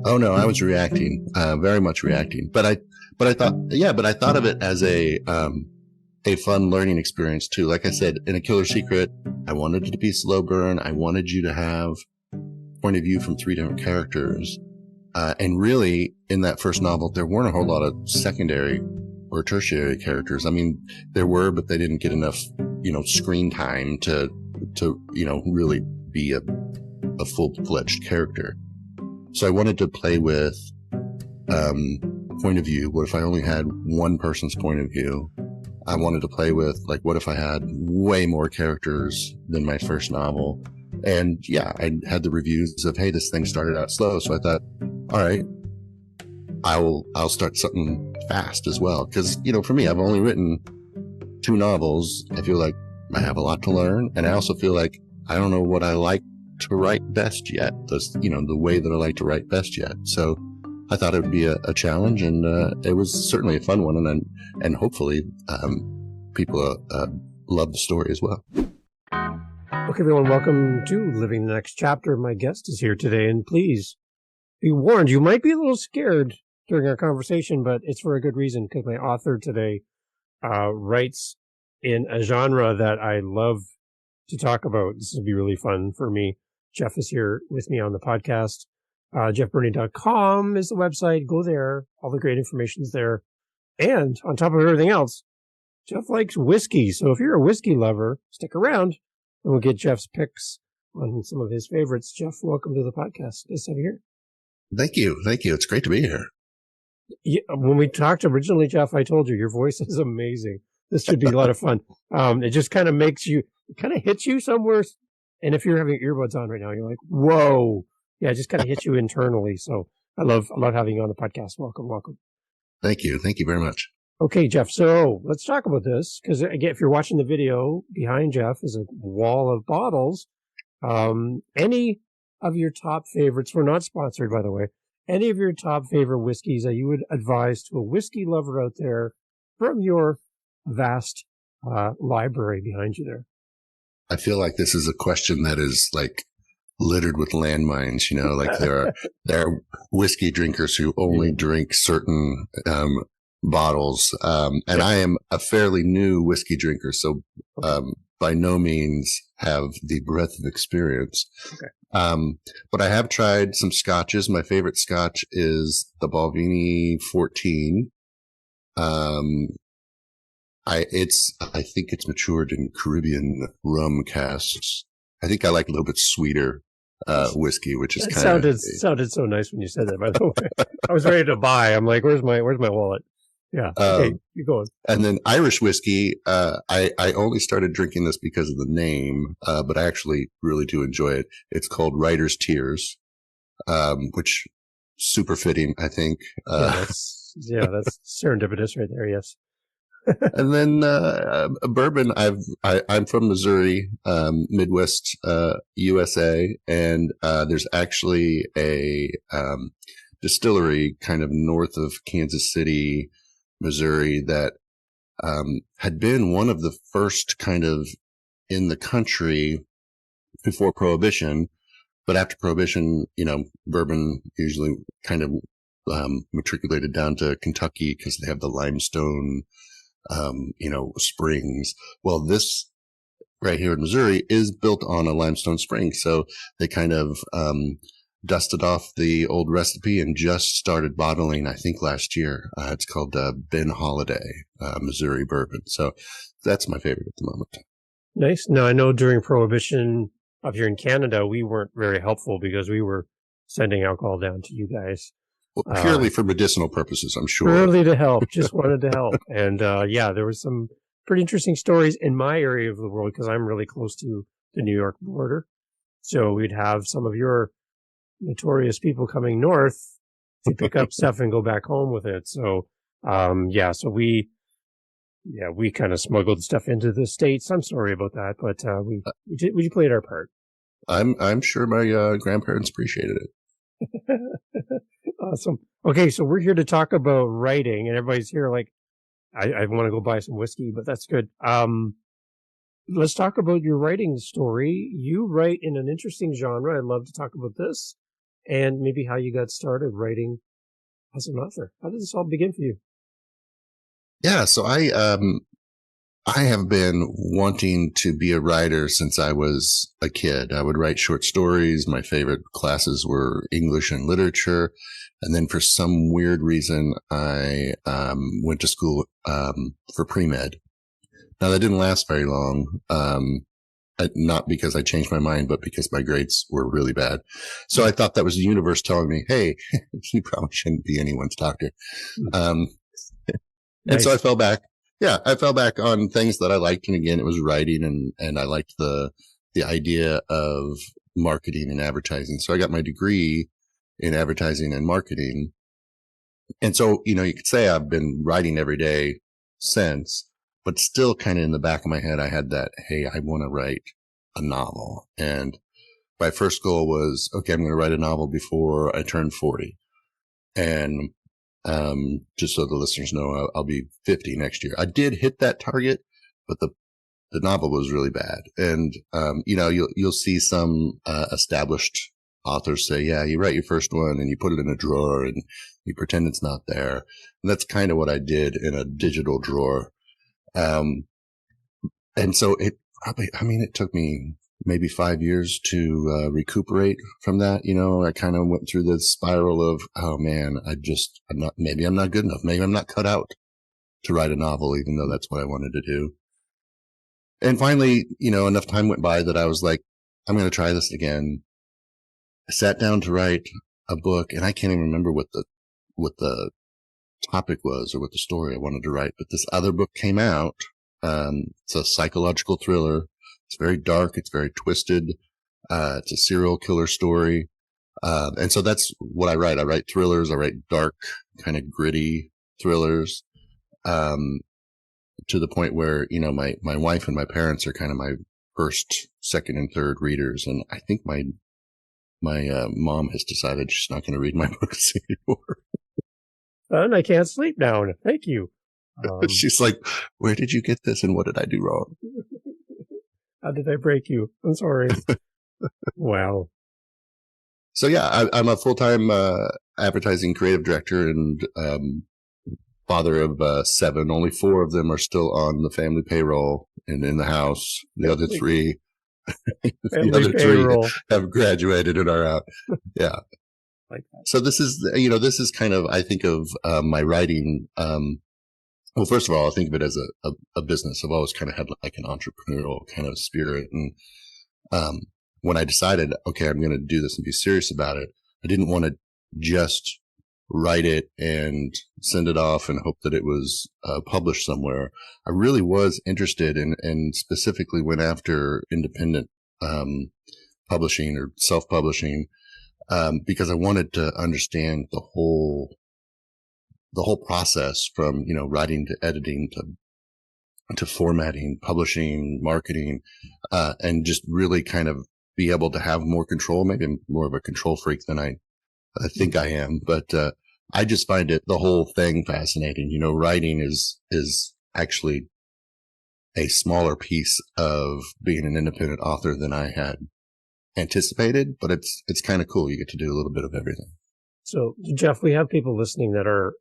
Oh no, I was reacting, very much reacting. But I thought of it as a fun learning experience too. Like I said, in A Killer Secret, I wanted it to be slow burn. I wanted you to have point of view from three different characters. And really, in that first novel, there weren't a whole lot of secondary or tertiary characters. I mean, there were, but they didn't get enough, screen time to really be a full-fledged character. So I wanted to play with point of view. What if I only had one person's point of view? I wanted to play with, like, what if I had way more characters than my first novel? And yeah, I had the reviews of, hey, this thing started out slow. So I thought, all right, I'll start something fast as well. Because, for me, I've only written 2 novels. I feel like I have a lot to learn. And I also feel like I don't know what I like to write best yet. The way that I like to write best yet. So I thought it would be a challenge, and it was certainly a fun one. And hopefully people love the story as well. Okay, everyone, welcome to Living the Next Chapter. My guest is here today, and please be warned, you might be a little scared during our conversation, but it's for a good reason, because my author today writes in a genre that I love to talk about. This will be really fun for me. Jeff is here with me on the podcast. JeffBerney.com is the website. Go there. All the great information is there. And on top of everything else, Jeff likes whiskey. So if you're a whiskey lover, stick around and we'll get Jeff's picks on some of his favorites. Jeff, welcome to the podcast. Nice to have you here. Thank you. It's great to be here. Yeah, when we talked originally, Jeff, I told you your voice is amazing. This should be a lot of fun. It just kind of hits you somewhere. And if you're having earbuds on right now, you're like, whoa. Yeah, it just kind of hits you internally. So I love having you on the podcast. Welcome. Thank you very much. Okay, Jeff. So let's talk about this, because again, if you're watching the video, behind Jeff is a wall of bottles. Any of your top favorites, we're not sponsored, by the way, any of your top favorite whiskeys that you would advise to a whiskey lover out there from your vast library behind you there? I feel like this is a question that is like littered with landmines, like there are whiskey drinkers who only drink certain bottles. And I am a fairly new whiskey drinker, so by no means have the breadth of experience. Okay. But I have tried some scotches. My favorite scotch is the Balvenie 14. I think it's matured in Caribbean rum casks. I think I like a little bit sweeter whiskey, which is kind of sounded so nice when you said that, by the way. I was ready to buy. I'm like, where's my wallet? Yeah. Okay, keep going. And then Irish whiskey, I only started drinking this because of the name, but I actually really do enjoy it. It's called Writer's Tears, which super fitting, I think. That's serendipitous right there. Yes. And then a bourbon. I'm from Missouri, Midwest, USA, and there's actually a distillery kind of north of Kansas City, Missouri, that had been one of the first kind of in the country before Prohibition. But after Prohibition, bourbon usually kind of matriculated down to Kentucky because they have the limestone springs. Well, this right here in Missouri is built on a limestone spring. So they kind of dusted off the old recipe and just started bottling, I think, last year. It's called Ben Holiday, Missouri bourbon. So that's my favorite at the moment. Nice. Now, I know during Prohibition up here in Canada, we weren't very helpful because we were sending alcohol down to you guys. Well, purely for medicinal purposes, I'm sure. Purely to help. Just wanted to help. And there was some pretty interesting stories in my area of the world because I'm really close to the New York border. So we'd have some of your notorious people coming north to pick up stuff and go back home with it. So, we kind of smuggled stuff into the States. I'm sorry about that, but we played our part. I'm sure my grandparents appreciated it. Awesome. Okay, so we're here to talk about writing, and everybody's here like, I want to go buy some whiskey, but that's good. Let's talk about your writing story. You write in an interesting genre. I'd love to talk about this. and maybe how you got started writing as an author. How did this all begin for you? Yeah, so I have been wanting to be a writer since I was a kid. I would write short stories. My favorite classes were English and literature. And then for some weird reason, I went to school for pre-med. Now, that didn't last very long, not because I changed my mind, but because my grades were really bad. So I thought that was the universe telling me, hey, you probably shouldn't be anyone's doctor. And Nice. so I fell back. Yeah, I fell back on things that I liked. And again, it was writing and I liked the idea of marketing and advertising. So I got my degree in advertising and marketing. And so, you could say I've been writing every day since, but still kind of in the back of my head, I had that, hey, I want to write a novel. And my first goal was, okay, I'm going to write a novel before I turn 40. And just so the listeners know, I'll be 50 next year. I did hit that target, but the novel was really bad. And, you'll see some, established authors say, yeah, you write your first one and you put it in a drawer and you pretend it's not there. And that's kind of what I did in a digital drawer. And so it took me maybe 5 years to recuperate from that. I kind of went through this spiral of, oh man, maybe I'm not good enough. Maybe I'm not cut out to write a novel, even though that's what I wanted to do. And finally, enough time went by that I was like, I'm going to try this again. I sat down to write a book, and I can't even remember what the topic was or what the story I wanted to write. But this other book came out. It's a psychological thriller. It's very dark. It's very twisted. It's a serial killer story. And so that's what I write. I write thrillers. I write dark, kind of gritty thrillers. To the point where, my wife and my parents are kind of my first, second, and third readers. And I think my mom has decided she's not going to read my books anymore. And I can't sleep now. Thank you. She's like, where did you get this and what did I do wrong? How did I break you? I'm sorry. Wow. So yeah, I'm a full-time advertising creative director and father of 7. Only 4 of them are still on the family payroll and in the house. The other 3, have graduated and are out. Yeah. Like that. So this is kind of, I think of my writing. Well, first of all, I think of it as a business. I've always kind of had like an entrepreneurial kind of spirit. And when I decided, okay, I'm going to do this and be serious about it, I didn't want to just write it and send it off and hope that it was published somewhere. I really was interested in and specifically went after independent publishing or self-publishing because I wanted to understand the whole process from, writing to editing to formatting, publishing, marketing, and just really kind of be able to have more control. Maybe I'm more of a control freak than I think I am, but I just find the whole thing fascinating. Writing is actually a smaller piece of being an independent author than I had anticipated, but it's kind of cool. You get to do a little bit of everything. So, Jeff, we have people listening that are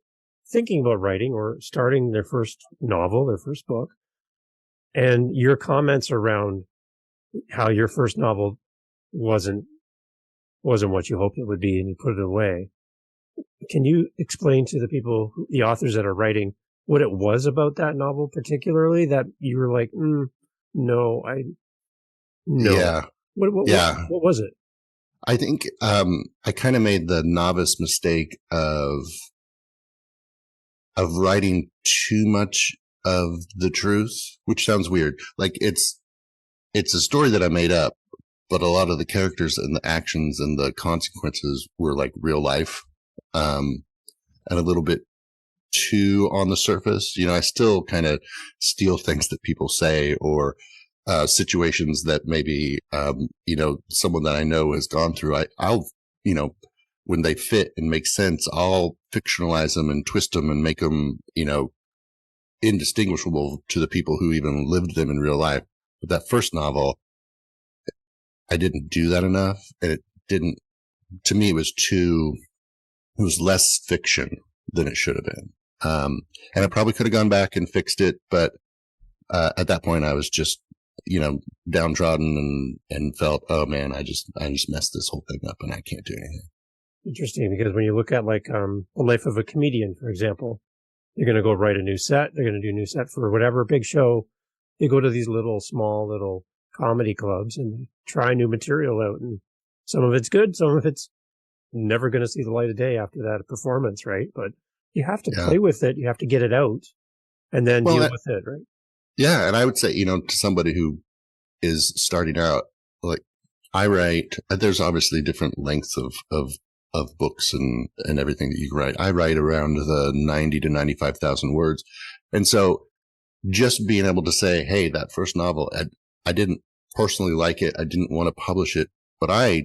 thinking about writing or starting their first novel, their first book, and your comments around how your first novel wasn't what you hoped it would be and you put it away. Can you explain to the people, the authors that are writing, what it was about that novel particularly that you were like, no. Yeah. What was it? I think I kind of made the novice mistake of writing too much of the truth, which sounds weird. Like it's a story that I made up, but a lot of the characters and the actions and the consequences were like real life, and a little bit too on the surface. I still kind of steal things that people say or situations that maybe, someone that I know has gone through. I'll, when they fit and make sense, I'll fictionalize them and twist them and make them, indistinguishable to the people who even lived them in real life. But that first novel, I didn't do that enough, and it didn't to me, it was less fiction than it should have been. And I probably could have gone back and fixed it, but, at that point I was just, downtrodden and felt, oh man, I just messed this whole thing up and I can't do anything. Interesting, because when you look at like the life of a comedian, for example, you're going to go write a new set. They're going to do a new set for whatever big show. They go to these small little comedy clubs and try new material out. And some of it's good. Some of it's never going to see the light of day after that performance, right? But you have to play with it. You have to get it out and then deal with it, right? Yeah. And I would say, to somebody who is starting out, like I write, there's obviously different lengths of books and everything that you write. I write around the 90 to 95,000 words. And so just being able to say, hey, that first novel, I didn't personally like it. I didn't want to publish it, but I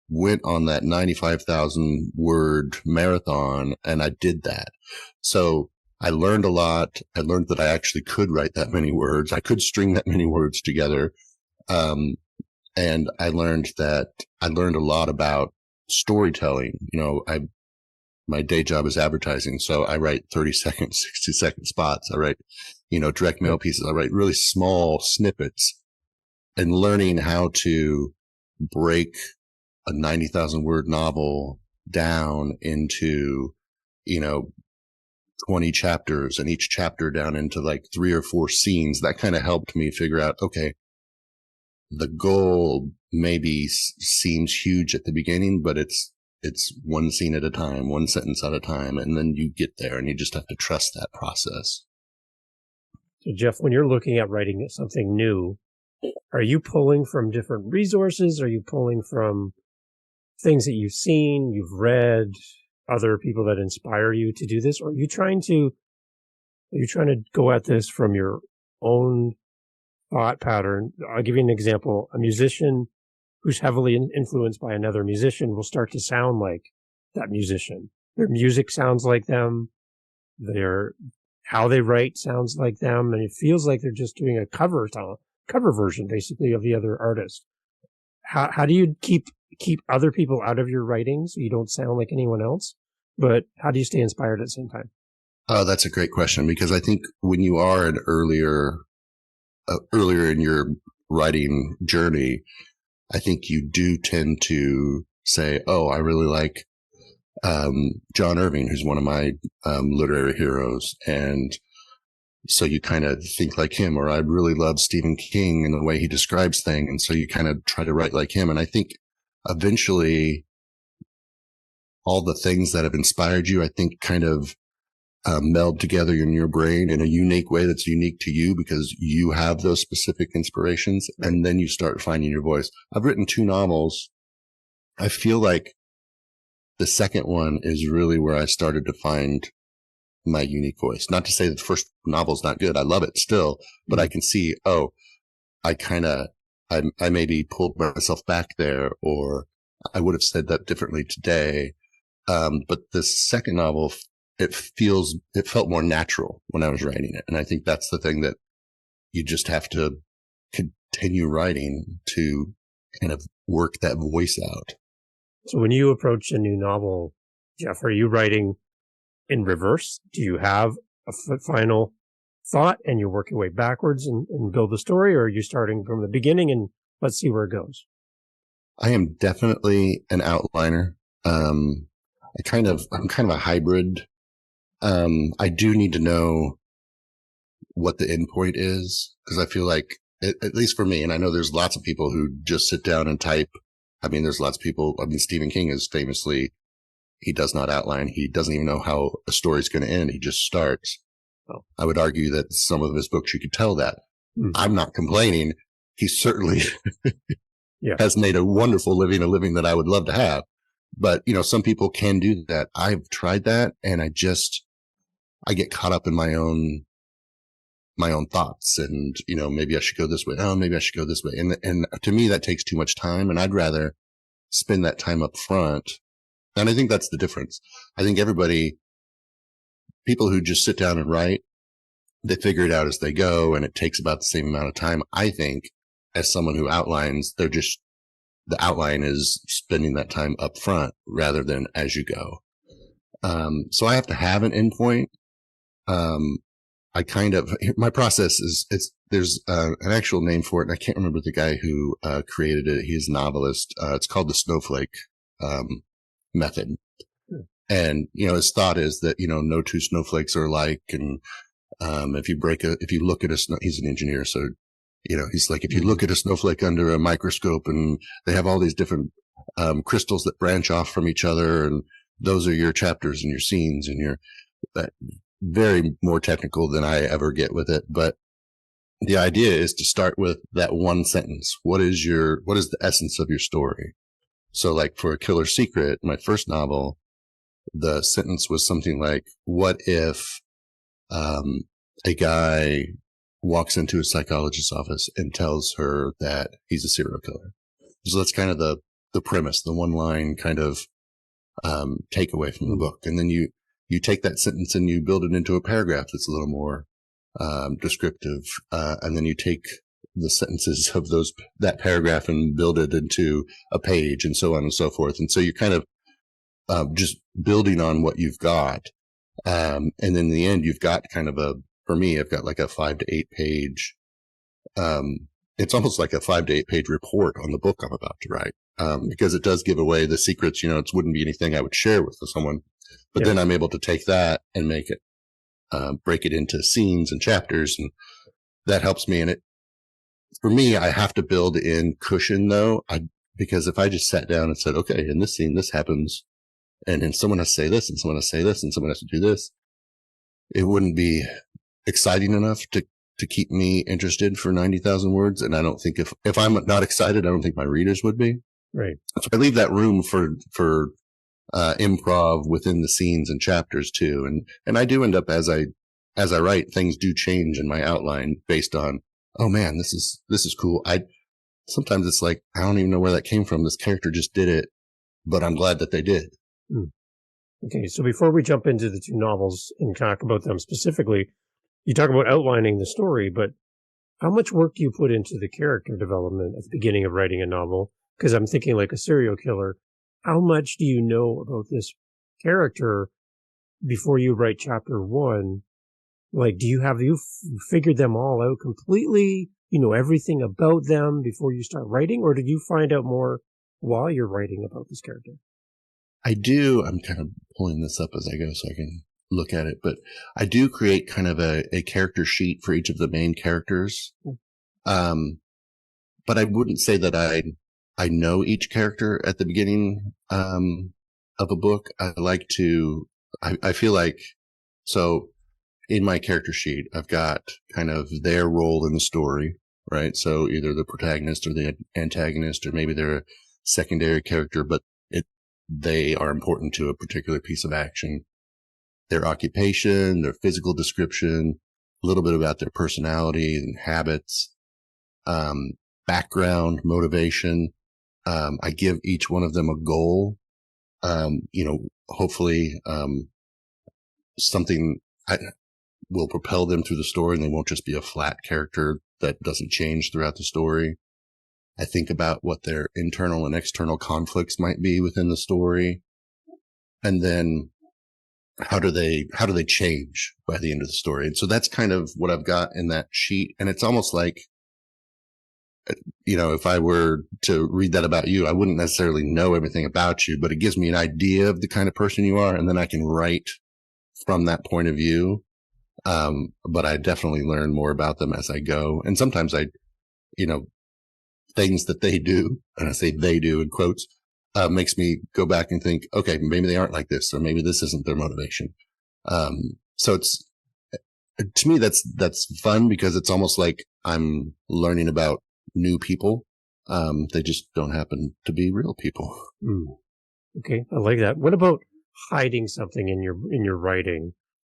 went on that 95,000 word marathon and I did that. So I learned a lot. I learned that I actually could write that many words. I could string that many words together. And I learned a lot about storytelling. My day job is advertising. So I write 30-second, 60-second spots. I write, direct mail pieces. I write really small snippets, and learning how to break a 90,000 word novel down into, 20 chapters, and each chapter down into like 3 or 4 scenes. That kind of helped me figure out, okay, the goal maybe seems huge at the beginning, but it's one scene at a time, one sentence at a time. And then you get there and you just have to trust that process. So Jeff, when you're looking at writing something new, are you pulling from different resources? Are you pulling from things that you've seen, you've read, other people that inspire you to do this? Or are you trying to go at this from your own thought pattern? I'll give you an example. A musician who's heavily influenced by another musician will start to sound like that musician. Their music sounds like them. How they write sounds like them. And it feels like they're just doing a cover version, basically, of the other artist. How do you keep other people out of your writing so you don't sound like anyone else? But how do you stay inspired at the same time? Oh, that's a great question, because I think when you are an earlier in your writing journey, I think you do tend to say, oh, I really like John Irving, who's one of my literary heroes. And so you kind of think like him, or I really love Stephen King and the way he describes things. And so you kind of try to write like him. And I think eventually all the things that have inspired you, I think kind of meld together in your brain in a unique way that's unique to you, because you have those specific inspirations. And then you start finding your voice. I've written 2 novels. I feel like the second one is really where I started to find my unique voice. Not to say that the first novel's not good. I love it still, but I can see, oh, I maybe pulled myself back there, or I would have said that differently today. But the second novel, it felt more natural when I was writing it. And I think that's the thing that you just have to continue writing to kind of work that voice out. So when you approach a new novel, Jeff, are you writing in reverse? Do you have a final thought and you work your way backwards and build the story? Or are you starting from the beginning and let's see where it goes? I am definitely an outliner. I'm kind of a hybrid. I do need to know what the end point is, because I feel like, at least for me, and I know there's lots of people who just sit down and type. I mean, there's lots of people. I mean, Stephen King is famously, he does not outline. He doesn't even know how a story is going to end. He just starts. Oh. I would argue that some of his books, you could tell that. I'm not complaining. He certainly has made a wonderful living, a living that I would love to have. But, some people can do that. I've tried that, and I get caught up in my own thoughts, and, maybe I should go this way. Oh, maybe I should go this way. And to me, that takes too much time, and I'd rather spend that time up front. And I think that's the difference. I think people who just sit down and write, they figure it out as they go, and it takes about the same amount of time. I think as someone who outlines, they're just the outline is spending that time up front rather than as you go. So I have to have an endpoint. My process is, there's an actual name for it, and I can't remember the guy who created it. He's a novelist. It's called the snowflake method. And, his thought is that, no two snowflakes are alike. And if you look at he's an engineer, so, he's like, if you look at a snowflake under a microscope and they have all these different crystals that branch off from each other, and those are your chapters and your scenes and your very more technical than I ever get with it. But the idea is to start with that one sentence. What is the essence of your story? So like for A Killer Secret, my first novel, the sentence was something like, what if a guy walks into a psychologist's office and tells her that he's a serial killer? So that's kind of the premise, the one line kind of takeaway from the book. And then you take that sentence and you build it into a paragraph that's a little more descriptive, and then you take the sentences of that paragraph and build it into a page, and so on and so forth. And so you're kind of just building on what you've got, and then in the end, you've got kind of for me, I've got like a 5 to 8 page. It's almost like a 5 to 8 page report on the book I'm about to write, because it does give away the secrets. It wouldn't be anything I would share with someone. But then I'm able to take that and make it, break it into scenes and chapters, and that helps me. And for me, I have to build in cushion though, because if I just sat down and said, okay, in this scene, this happens, and then someone has to say this, and someone has to say this, and someone has to do this, it wouldn't be exciting enough to keep me interested for 90,000 words. And I don't think if I'm not excited, I don't think my readers would be. Right. So I leave that room for improv within the scenes and chapters too. And I do end up, as I write, things do change in my outline based on, oh man, this is cool. Sometimes it's like, I don't even know where that came from. This character just did it, but I'm glad that they did. Okay. So before we jump into the 2 novels and talk about them specifically, you talk about outlining the story, but how much work do you put into the character development at the beginning of writing a novel? Because I'm thinking like a serial killer. How much do you know about this character before you write chapter 1? Like, have you figured them all out completely? You know everything about them before you start writing, or did you find out more while you're writing about this character? I do. I'm kind of pulling this up as I go so I can look at it, but I do create kind of a character sheet for each of the main characters. But I wouldn't say that I know each character at the beginning of a book. I feel like, so in my character sheet, I've got kind of their role in the story, right? So either the protagonist or the antagonist, or maybe they're a secondary character, but they are important to a particular piece of action. Their occupation, their physical description, a little bit about their personality and habits, background, motivation. I give each one of them a goal. Hopefully, something will propel them through the story, and they won't just be a flat character that doesn't change throughout the story. I think about what their internal and external conflicts might be within the story. And then how do they change by the end of the story? And so that's kind of what I've got in that sheet. And it's almost like, if I were to read that about you, I wouldn't necessarily know everything about you, but it gives me an idea of the kind of person you are. And then I can write from that point of view. But I definitely learn more about them as I go. And sometimes things that they do, and I say they do in quotes, makes me go back and think, okay, maybe they aren't like this, or maybe this isn't their motivation. So to me, that's fun, because it's almost like I'm learning about new people. They just don't happen to be real people. Okay. I like that. What about hiding something in your writing?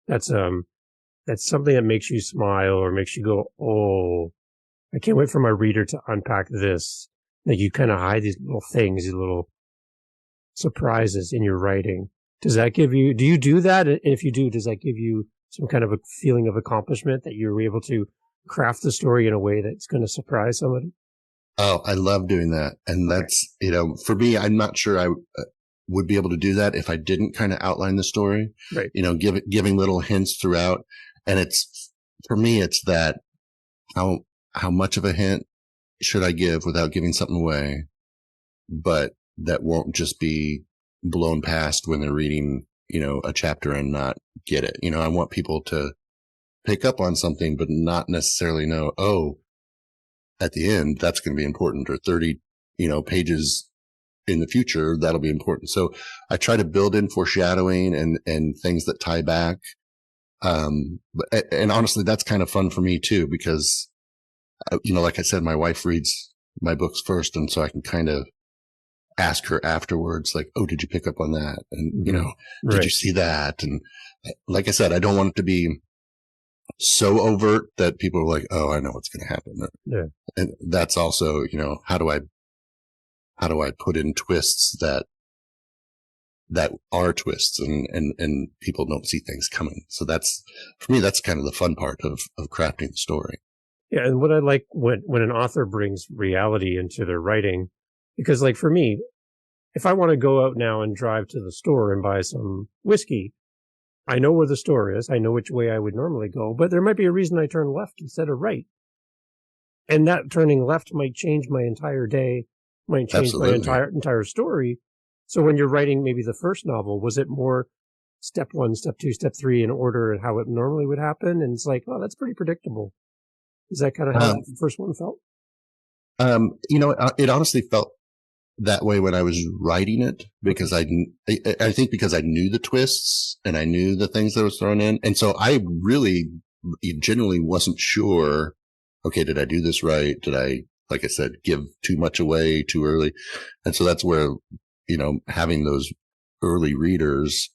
That's something that makes you smile or makes you go, oh, I can't wait for my reader to unpack this. Like, you kind of hide these little things, these little surprises in your writing. Do you do that? And if you do, does that give you some kind of a feeling of accomplishment that you're able to craft the story in a way that's going to surprise somebody? Oh, I love doing that. And Okay. that's, for me, I'm not sure I would be able to do that if I didn't kind of outline the story, Right. giving little hints throughout. And it's, for me, it's that how, how much of a hint should I give without giving something away, but that won't just be blown past when they're reading, a chapter and not get it. I want people to pick up on something, but not necessarily know, oh, at the end, that's going to be important, or 30, pages in the future, that'll be important. So I try to build in foreshadowing and things that tie back. And honestly, that's kind of fun for me too, because, like I said, my wife reads my books first. And so I can kind of ask her afterwards, like, oh, did you pick up on that? And, did you Right. see that? And like I said, I don't want it to be so overt that people are like, oh, I know what's going to happen. Yeah. And that's also, how do I put in twists that are twists and people don't see things coming. So that's, for me, that's kind of the fun part of crafting the story. Yeah. And what I like when an author brings reality into their writing, because like for me, if I want to go out now and drive to the store and buy some whiskey, I know where the store is. I know which way I would normally go, but there might be a reason I turn left instead of right. And that turning left might change my entire day, might change my Absolutely. entire story. So when you're writing maybe the first novel, was it more step one, step two, step three in order and how it normally would happen? And it's like, oh, that's pretty predictable. Is that kind of how Um, that first one felt? it honestly felt that way when I was writing it Okay. because I think because I knew the twists and I knew the things that was thrown in. And so I really genuinely wasn't sure, okay, did I do this right? Did I, like I said, give too much away too early? And so that's where, having those early readers,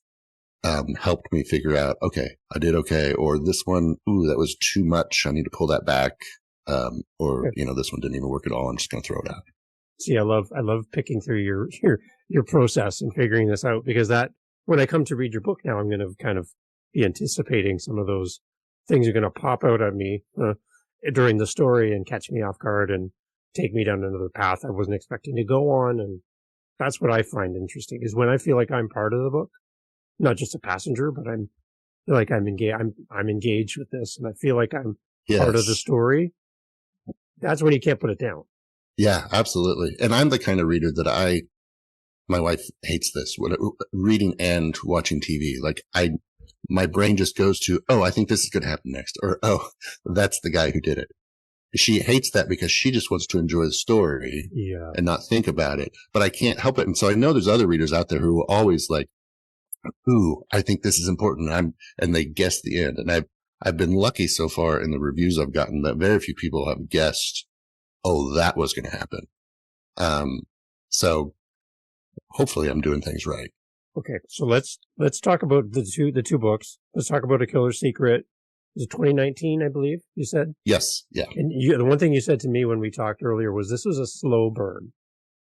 helped me figure out, okay, I did okay. Or this one, ooh, that was too much. I need to pull that back. Or, Okay. this one didn't even work at all. I'm just going to throw it out. See, I love picking through your process and figuring this out because that when I come to read your book now, I'm going to kind of be anticipating some of those things are going to pop out at me during the story and catch me off guard and take me down another path I wasn't expecting to go on. And that's what I find interesting is when I feel like I'm part of the book, not just a passenger, but feel like I'm engaged. I'm engaged with this, and I feel like I'm part of the Yes. story. That's when you can't put it down. Yeah, absolutely. And I'm the kind of reader that my wife hates this, reading and watching TV. Like my brain just goes to, oh, I think this is going to happen next. Or, oh, that's the guy who did it. She hates that because she just wants to enjoy the story Yeah. and not think about it. But I can't help it. And so I know there's other readers out there who are always like, ooh, I think this is important. And they guess the end. And I've been lucky so far in the reviews I've gotten that very few people have guessed, oh, that was going to happen. Um, so hopefully I'm doing things right. Okay, so let's talk about the two books. Let's talk about A Killer's Secret. It was 2019, I believe you said. Yes. Yeah. And the one thing you said to me when we talked earlier was this was a slow burn,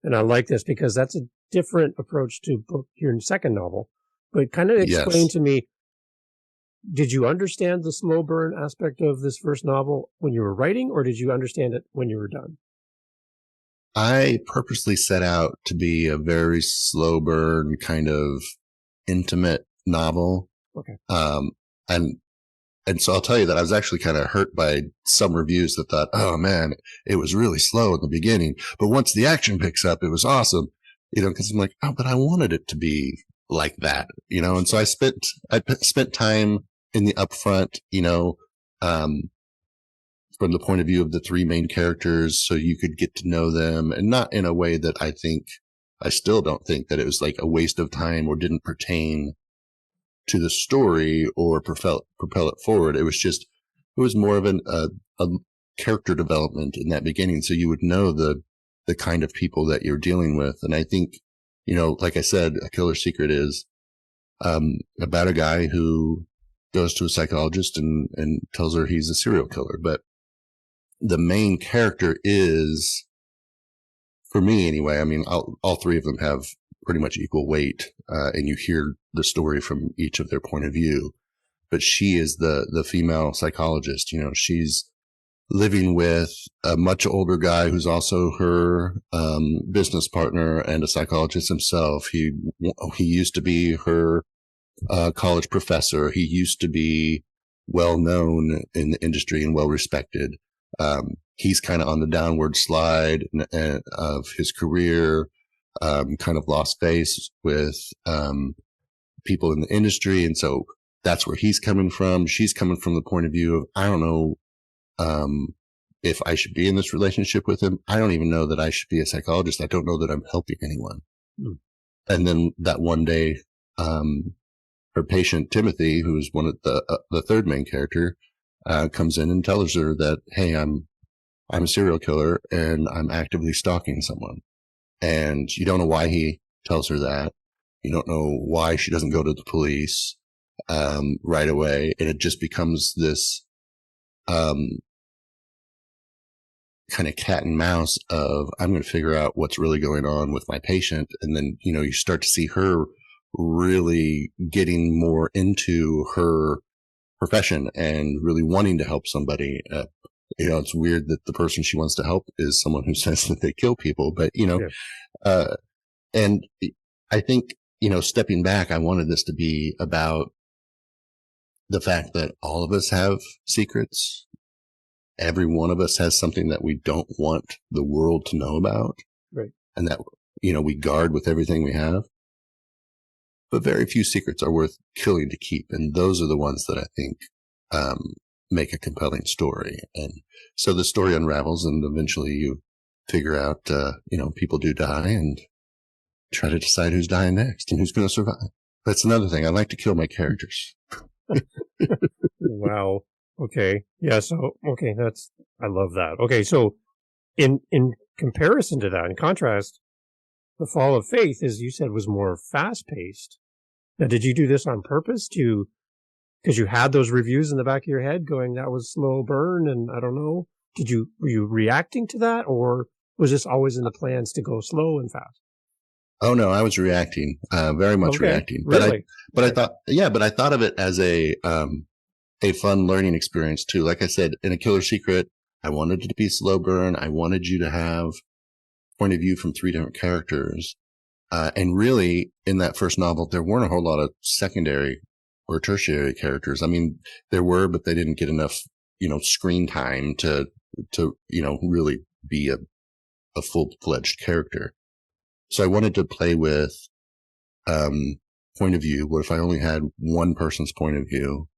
and I like this because that's a different approach to book your second novel. But kind of explain Yes. to me, did you understand the slow burn aspect of this first novel when you were writing, or did you understand it when you were done? I purposely set out to be a very slow burn kind of intimate novel. Okay. Um, and, and so I'll tell you that I was actually kind of hurt by some reviews that thought, oh man, it was really slow in the beginning, but once the action picks up, it was awesome, cause I'm like, oh, but I wanted it to be like that, and so I spent time in the upfront, um, from the point of view of the three main characters so you could get to know them and not in a way that I still don't think that it was like a waste of time or didn't pertain to the story or propel it forward. It was more of a character development in that beginning. So you would know the kind of people that you're dealing with. And I think, like I said, A Killer's Secret is, about a guy who goes to a psychologist and tells her he's a serial killer. But the main character is, for me anyway, I mean, all three of them have pretty much equal weight, and you hear the story from each of their point of view. But she is the female psychologist. She's living with a much older guy who's also her business partner and a psychologist himself. He used to be her college professor. He used to be well known in the industry and well respected. He's kind of on the downward slide of his career, kind of lost face with people in the industry. And so that's where he's coming from. She's coming from the point of view of, I don't know if I should be in this relationship with him. I don't even know that I should be a psychologist. I don't know that I'm helping anyone. Mm. And then that one day, her patient, Timothy, who is one of the third main character, comes in and tells her that, hey, I'm a serial killer and I'm actively stalking someone. And you don't know why he tells her that. You don't know why she doesn't go to the police right away. And it just becomes this kind of cat and mouse of, I'm going to figure out what's really going on with my patient. And then, you start to see her really getting more into her profession and really wanting to help somebody. It's weird that the person she wants to help is someone who says that they kill people, but, and I think, stepping back, I wanted this to be about the fact that all of us have secrets. Every one of us has something that we don't want the world to know about. Right. And that, we guard with everything we have. But very few secrets are worth killing to keep. And those are the ones that I think make a compelling story. And so the story unravels and eventually you figure out, people do die and try to decide who's dying next and who's going to survive. That's another thing. I like to kill my characters. Wow. Okay. Yeah. So, okay. I love that. Okay. So in comparison to that, in contrast, The Fall of Faith, as you said, was more fast paced. Now, did you do this on purpose because you had those reviews in the back of your head going, that was slow burn and I don't know. Were you reacting to that, or was this always in the plans to go slow and fast? Oh no, I was reacting, very much reacting. Really? But I thought of it as a fun learning experience too. Like I said, in A Killer Secret, I wanted it to be slow burn. I wanted you to have point of view from three different characters. And really in that first novel, there weren't a whole lot of secondary or tertiary characters. I mean, there were, but they didn't get enough, screen time to, really be a full-fledged character. So I wanted to play with, point of view. What if I only had one person's point of view?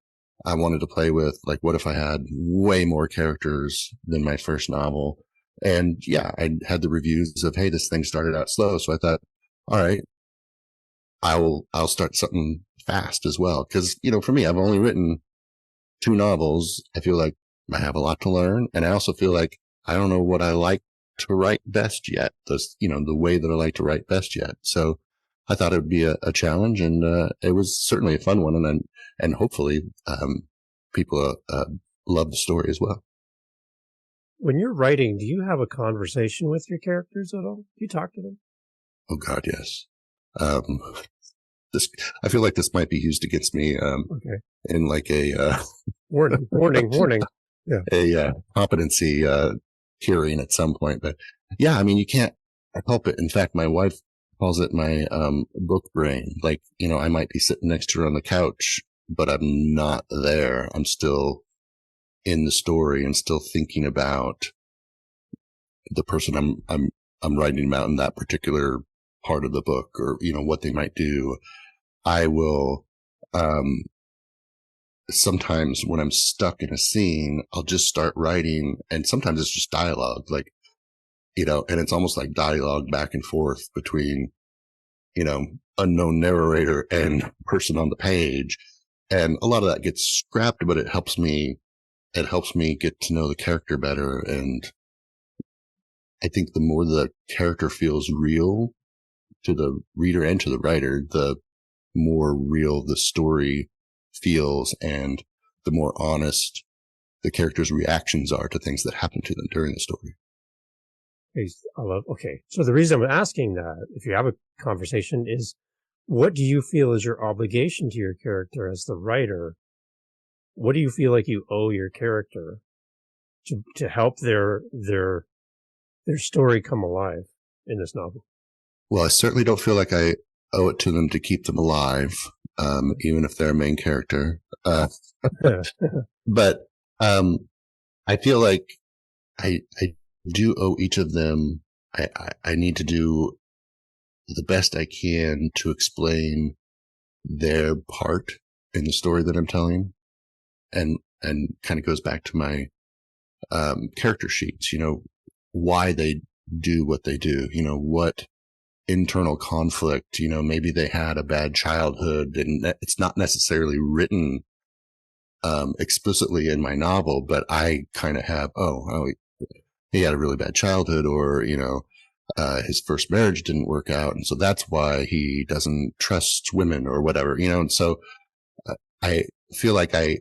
I wanted to play with, like, what if I had way more characters than my first novel? And yeah, I had the reviews of, hey, this thing started out slow. So I thought, all right, I'll start something fast as well. Cause, for me, I've only written 2 novels. I feel like I have a lot to learn. And I also feel like I don't know what I like to write best yet. The way that I like to write best yet. So I thought it would be a challenge, and it was certainly a fun one. And hopefully, people love the story as well. When you're writing, do you have a conversation with your characters at all? Do you talk to them? Oh God, yes. I feel like this might be used against me. Okay. In like a warning. Yeah. A competency hearing at some point, but yeah, I mean, you can't help it. In fact, my wife calls it my book brain. Like, I might be sitting next to her on the couch, but I'm not there. I'm still in the story and still thinking about the person I'm writing about in that particular part of the book, or what they might do. I will sometimes when I'm stuck in a scene, I'll just start writing, and sometimes it's just dialogue, like, and it's almost like dialogue back and forth between, unknown narrator and person on the page. And a lot of that gets scrapped, but it helps me get to know the character better. And I think the more the character feels real to the reader and to the writer, the more real the story feels and the more honest the character's reactions are to things that happen to them during the story. Okay. So the reason I'm asking that, if you have a conversation, is what do you feel is your obligation to your character as the writer? What do you feel like you owe your character to help their story come alive in this novel? Well, I certainly don't feel like I owe it to them to keep them alive, even if they're a main character. But I feel like I do owe each of them. I need to do the best I can to explain their part in the story that I'm telling, and kind of goes back to my character sheets. Why they do what they do. What internal conflict. Maybe they had a bad childhood, and it's not necessarily written explicitly in my novel, but I kind of have, he had a really bad childhood, or, his first marriage didn't work out. And so that's why he doesn't trust women or whatever, and so I feel like I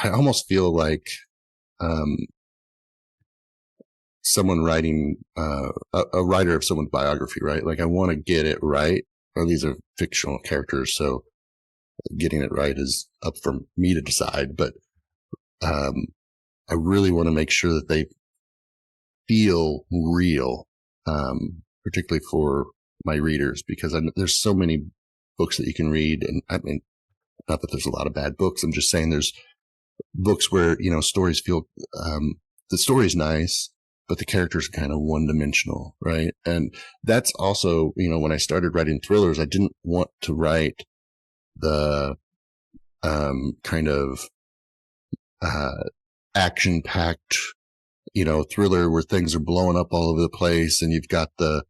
almost feel like, someone writing, a writer of someone's biography, right? Like I want to get it right. Or these are fictional characters, so getting it right is up for me to decide. But I really want to make sure that they feel real, particularly for my readers, because there's so many books that you can read. And I mean, not that there's a lot of bad books. I'm just saying there's books where, stories feel, the story's nice, but the characters are kind of one dimensional, right? And that's also, when I started writing thrillers, I didn't want to write the kind of action packed, thriller where things are blowing up all over the place, and you've got the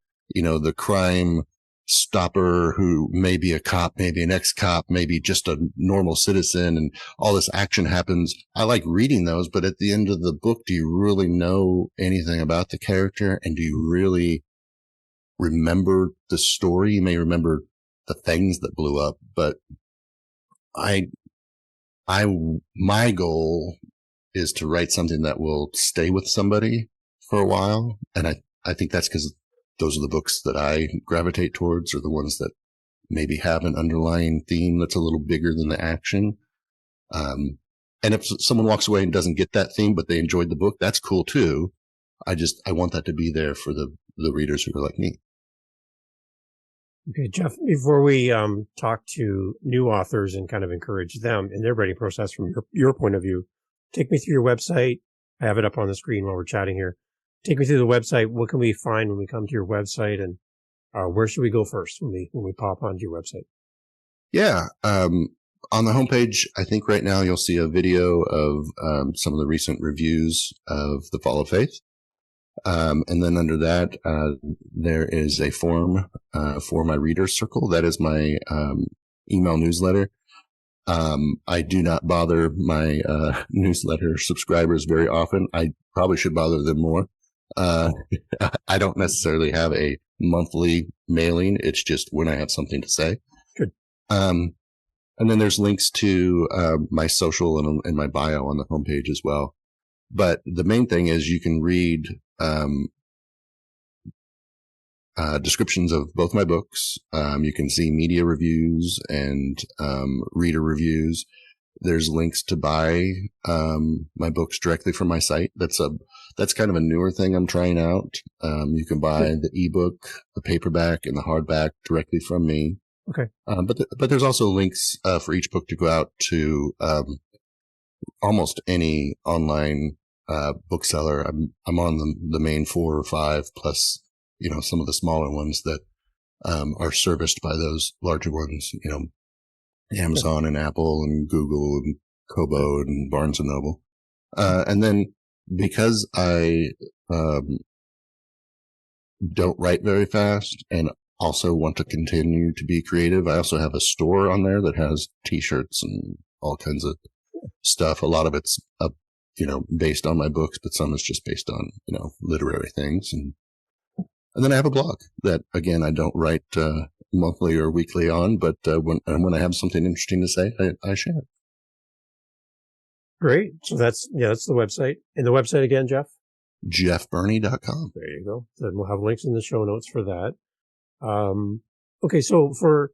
crime stopper who may be a cop, maybe an ex-cop, maybe just a normal citizen, and all this action happens. I like reading those, but at the end of the book, do you really know anything about the character? And do you really remember the story? You may remember the things that blew up, but my goal is to write something that will stay with somebody for a while. And I think that's because those are the books that I gravitate towards, or the ones that maybe have an underlying theme that's a little bigger than the action. And if someone walks away and doesn't get that theme, but they enjoyed the book, that's cool too. I want that to be there for the readers who are like me. Okay, Jeff, before we talk to new authors and kind of encourage them in their writing process from your point of view, take me through your website. I have it up on the screen while we're chatting here. Take me through the website. What can we find when we come to your website, and where should we go first when we pop onto your website? Yeah. On the homepage, I think right now you'll see a video of some of the recent reviews of The Fall of Faith. And then under that, there is a form for my readers circle. That is my email newsletter. I do not bother my newsletter subscribers very often. I probably should bother them more. I don't necessarily have a monthly mailing. It's just when I have something to say. Good. And then there's links to my social and my bio on the homepage as well. But the main thing is you can read descriptions of both my books. You can see media reviews and reader reviews. There's links to buy my books directly from my site. That's kind of a newer thing I'm trying out. You can buy the ebook, the paperback, and the hardback directly from me. Okay. But there's also links for each book to go out to almost any online bookseller. I'm on the main 4 or 5, plus some of the smaller ones that are serviced by those larger ones. Amazon and Apple and Google and Kobo and Barnes and Noble. And then because I don't write very fast and also want to continue to be creative, I also have a store on there that has t-shirts and all kinds of stuff. A lot of it's based on my books, but some is just based on literary things. And then I have a blog that, again, I don't write monthly or weekly on, but when I have something interesting to say, I share it. Great. So that's the website. And the website again, Jeff? jeffberney.com. There you go. Then we'll have links in the show notes for that. Okay, so for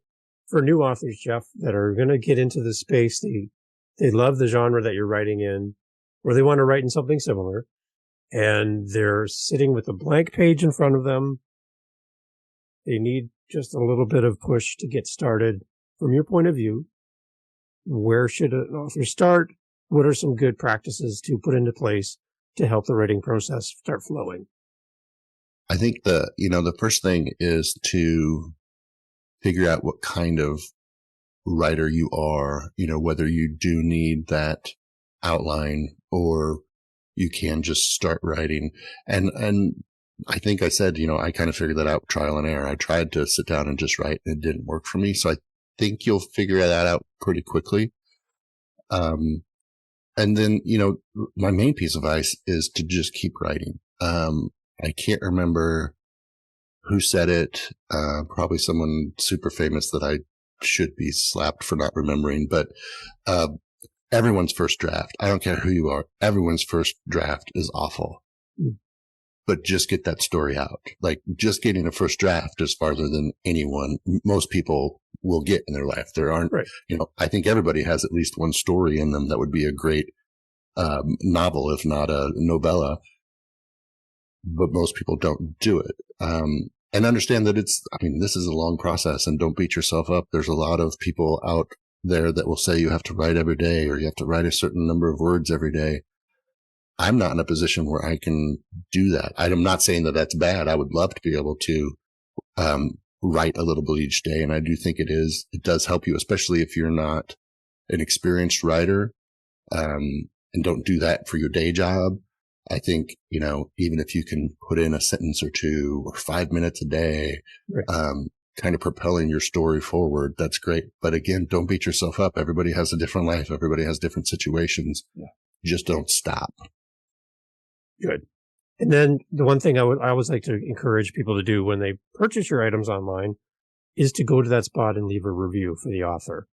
new authors, Jeff, that are going to get into the space, they love the genre that you're writing in, or they want to write in something similar, and they're sitting with a blank page in front of them. They need just a little bit of push to get started. From your point of view, where should an author start? What are some good practices to put into place to help the writing process start flowing? I think the first thing is to figure out what kind of writer you are, whether you do need that outline or you can just start writing. And I think I said, I kind of figured that out trial and error. I tried to sit down and just write and it didn't work for me. So I think you'll figure that out pretty quickly. And then, my main piece of advice is to just keep writing. I can't remember who said it, probably someone super famous that I should be slapped for not remembering, but everyone's first draft, I don't care who you are, everyone's first draft is awful. But just get that story out. Like, just getting a first draft is farther than most people will get in their life. There aren't, right. I think everybody has at least one story in them that would be a great novel, if not a novella. But most people don't do it. And understand that this is a long process, and don't beat yourself up. There's a lot of people out there that will say you have to write every day or you have to write a certain number of words every day. I'm not in a position where I can do that. I'm not saying that that's bad. I would love to be able to write a little bit each day. And I do think it does help you, especially if you're not an experienced writer, and don't do that for your day job. I think, even if you can put in a sentence or two or 5 minutes a day, right. Kind of propelling your story forward, that's great. But again, don't beat yourself up. Everybody has a different life. Everybody has different situations. Yeah. Just don't stop. Good. And then the one thing I always like to encourage people to do when they purchase your items online is to go to that spot and leave a review for the author.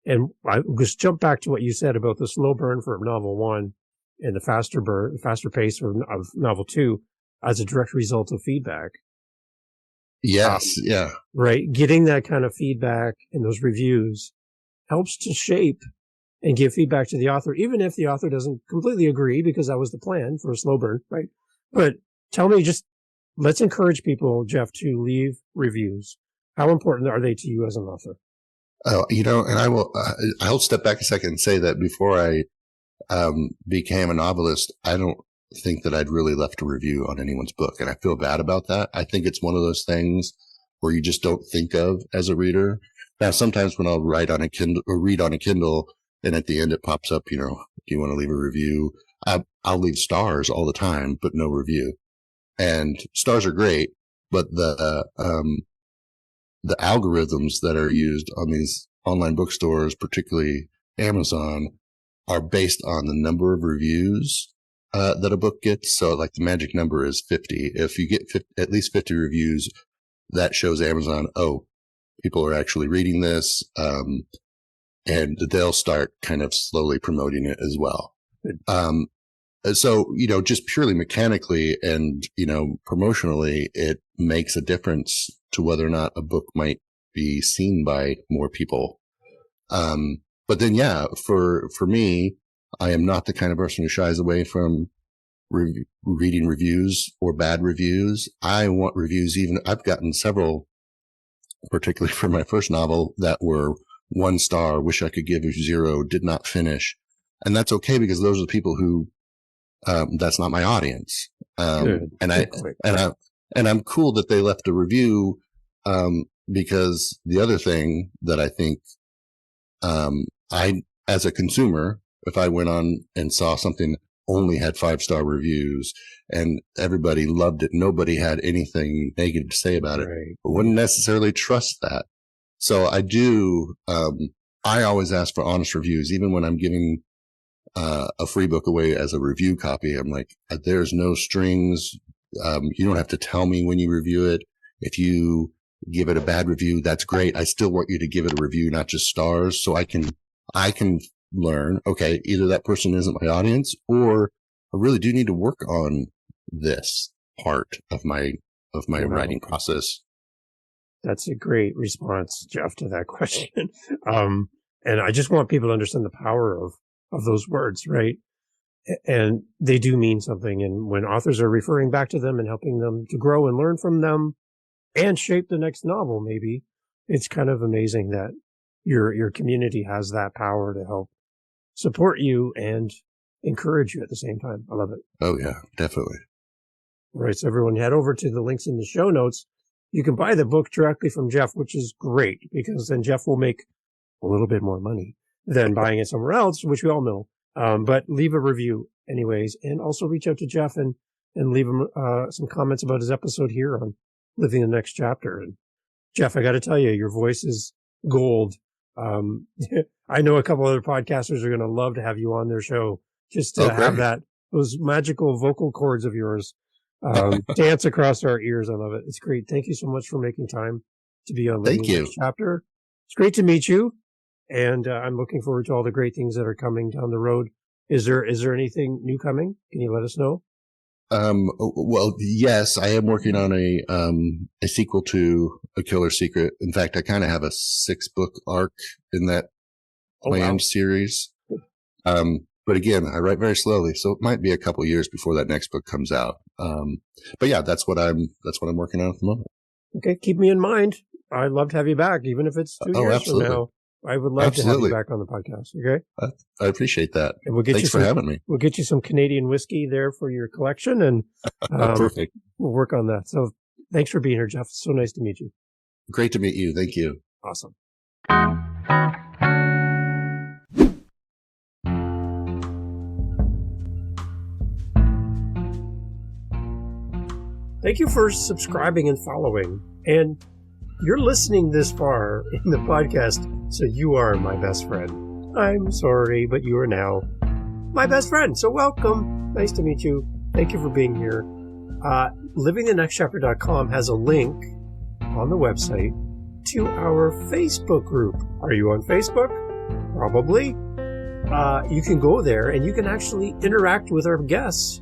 And I just jump back to what you said about the slow burn for novel 1 and the faster pace of novel 2 as a direct result of feedback. Yes. Yeah. Right. Getting that kind of feedback and those reviews helps to shape and give feedback to the author, even if the author doesn't completely agree, because that was the plan for a slow burn, right? But tell me, let's encourage people, Jeff, to leave reviews. How important are they to you as an author? Oh, and I'll step back a second and say that before I became a novelist, I don't think that I'd really left a review on anyone's book. And I feel bad about that. I think it's one of those things where you just don't think of as a reader. Now, sometimes when I'll write on a Kindle or read on a Kindle, and at the end it pops up, do you want to leave a review? I'll leave stars all the time, but no review. And stars are great, but the algorithms that are used on these online bookstores, particularly Amazon, are based on the number of reviews that a book gets. So like the magic number is 50. If you get at least 50 reviews, that shows Amazon, people are actually reading this. And they'll start kind of slowly promoting it as well. So, just purely mechanically and, promotionally, it makes a difference to whether or not a book might be seen by more people. But then, for me, I am not the kind of person who shies away from reading reviews or bad reviews. I want reviews. I've gotten several, particularly for my first novel, that were 1 star, wish I could give you 0, did not finish. And that's okay, because those are the people who, that's not my audience. And I'm cool that they left a review, because the other thing that I think, as a consumer, if I went on and saw something only had 5-star reviews and everybody loved it, nobody had anything negative to say about it, I wouldn't necessarily trust that. So I always ask for honest reviews, even when I'm giving a free book away as a review copy. I'm like, there's no strings. You don't have to tell me when you review it. If you give it a bad review, that's great. I still want you to give it a review, not just stars, so I can learn, okay, either that person isn't my audience, or I really do need to work on this part of my writing process. That's a great response, Jeff, to that question. And I just want people to understand the power of those words, right? And they do mean something. And when authors are referring back to them and helping them to grow and learn from them and shape the next novel, maybe, it's kind of amazing that your community has that power to help support you and encourage you at the same time. I love it. Oh, yeah, definitely. All right, so everyone head over to the links in the show notes. You can buy the book directly from Jeff, which is great because then Jeff will make a little bit more money than buying it somewhere else, which we all know. But leave a review anyways, and also reach out to Jeff and leave him some comments about his episode here on Living the Next Chapter. And Jeff, I got to tell you, your voice is gold. I know a couple other podcasters are going to love to have you on their show just to have those magical vocal cords of yours dance across our ears. I love it. It's great. Thank you so much for making time to be on Living the Next Chapter. It's great to meet you. And I'm looking forward to all the great things that are coming down the road. Is there anything new coming? Can you let us know? Well, yes, I am working on a sequel to A Killer Secret. In fact, I kind of have a 6-book arc in that planned series. But again, I write very slowly, so it might be a couple years before that next book comes out. But yeah, that's what I'm working on at the moment. Okay. Keep me in mind. I'd love to have you back, even if it's 2 years from now. I would love to have you back on the podcast. Okay. I appreciate that. And we'll get Thanks for having me. We'll get you some Canadian whiskey there for your collection, and perfect. We'll work on that. So thanks for being here, Jeff. It's so nice to meet you. Great to meet you. Thank you. Awesome. Thank you for subscribing and following. And you're listening this far in the podcast, so you are my best friend. I'm sorry, but you are now my best friend. So welcome. Nice to meet you. Thank you for being here. LivingTheNextChapter.com has a link on the website to our Facebook group. Are you on Facebook? Probably. You can go there and you can actually interact with our guests.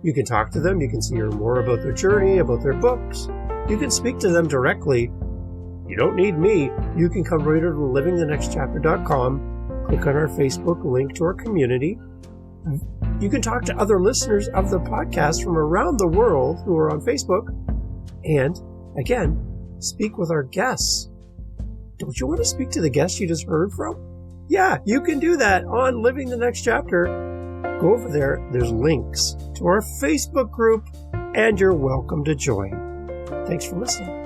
You can talk to them. You can hear more about their journey, about their books. You can speak to them directly. You don't need me. You can come right over to livingthenextchapter.com, click on our Facebook link to our community. You can talk to other listeners of the podcast from around the world who are on Facebook. And, again, speak with our guests. Don't you want to speak to the guests you just heard from? Yeah, you can do that on Living the Next Chapter. Go over there. There's links to our Facebook group, and you're welcome to join. Thanks for listening.